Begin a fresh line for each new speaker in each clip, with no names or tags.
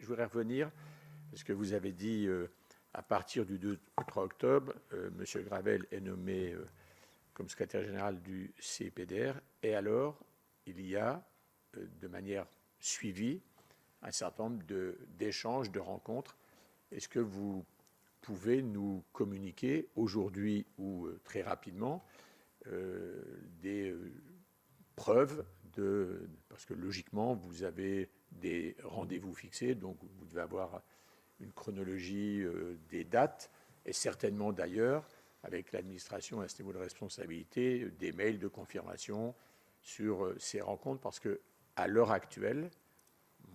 voudrais revenir, parce que vous avez dit, à partir du 2 au 3 octobre, M. Gravel est nommé comme secrétaire général du CPDR, et alors, il y a, de manière suivie, un certain nombre d'échanges, de rencontres. Est-ce que vous pouvez nous communiquer aujourd'hui ou très rapidement des preuves parce que logiquement vous avez des rendez-vous fixés, donc vous devez avoir une chronologie des dates et certainement d'ailleurs avec l'administration à ce niveau de responsabilité des mails de confirmation sur ces rencontres, parce que à l'heure actuelle,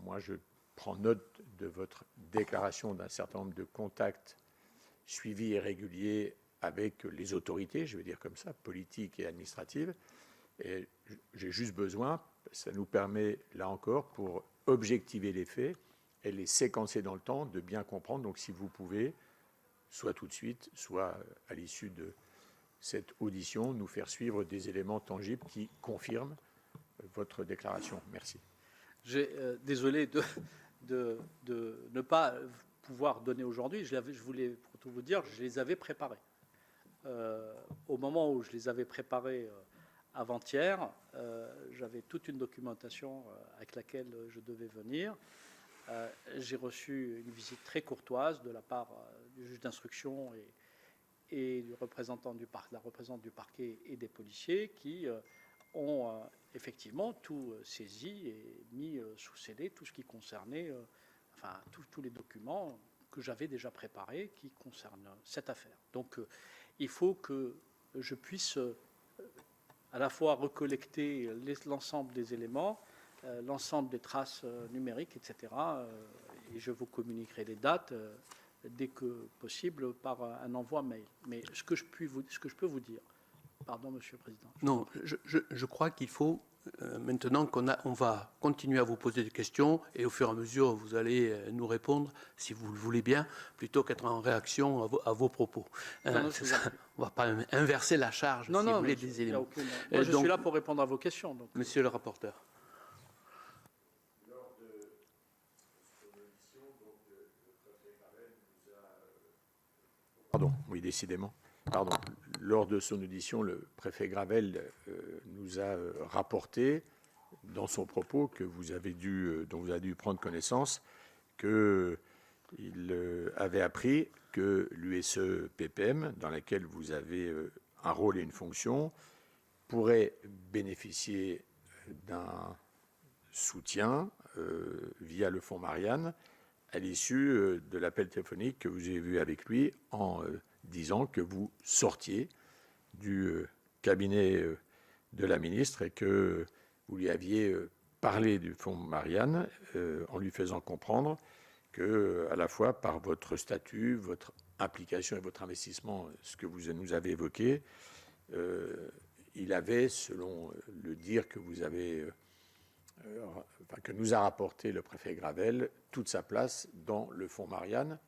moi je prends note de votre déclaration d'un certain nombre de contacts suivis et réguliers avec les autorités, je vais dire comme ça, politiques et administratives. Et j'ai juste besoin, ça nous permet, là encore, pour objectiver les faits et les séquencer dans le temps, de bien comprendre. Donc, si vous pouvez, soit tout de suite, soit à l'issue de cette audition, nous faire suivre des éléments tangibles qui confirment votre déclaration. Merci.
Désolé de ne pas pouvoir donner aujourd'hui. Je voulais, pour tout vous dire, je les avais préparés. Au moment où je les avais préparés avant-hier, j'avais toute une documentation avec laquelle je devais venir. J'ai reçu une visite très courtoise de la part du juge d'instruction et du représentant du parquet, la représentante du parquet et des policiers qui ont effectivement tout saisi et mis sous scellé tout ce qui concernait, enfin tous les documents que j'avais déjà préparés qui concernent cette affaire. Donc il faut que je puisse à la fois recollecter l'ensemble des éléments, l'ensemble des traces numériques, etc. Et je vous communiquerai les dates dès que possible par un envoi mail. Mais ce que je peux vous dire, pardon, Monsieur le Président.
Non, je crois qu'il faut, maintenant on va continuer à vous poser des questions et au fur et à mesure, vous allez nous répondre, si vous le voulez bien, plutôt qu'être en réaction à vos propos. On ne va pas inverser la charge, si vous voulez, des éléments.
Moi, je suis là pour répondre à vos questions. Donc.
Monsieur le rapporteur.
Lors de son audition, donc, le préfet Gravel nous a... Pardon, oui, décidément. Pardon. Lors de son audition, le préfet Gravel nous a rapporté, dans son propos, que vous avez dont vous avez dû prendre connaissance, qu'il avait appris que l'USE-PPM, dans laquelle vous avez un rôle et une fonction, pourrait bénéficier d'un soutien via le fonds Marianne à l'issue de l'appel téléphonique que vous avez vu avec lui en disant que vous sortiez du cabinet de la ministre et que vous lui aviez parlé du fonds Marianne en lui faisant comprendre que, à la fois par votre statut, votre implication et votre investissement, ce que vous nous avez évoqué, il avait, selon le dire que vous avez, que nous a rapporté le préfet Gravel, toute sa place dans le fonds Marianne.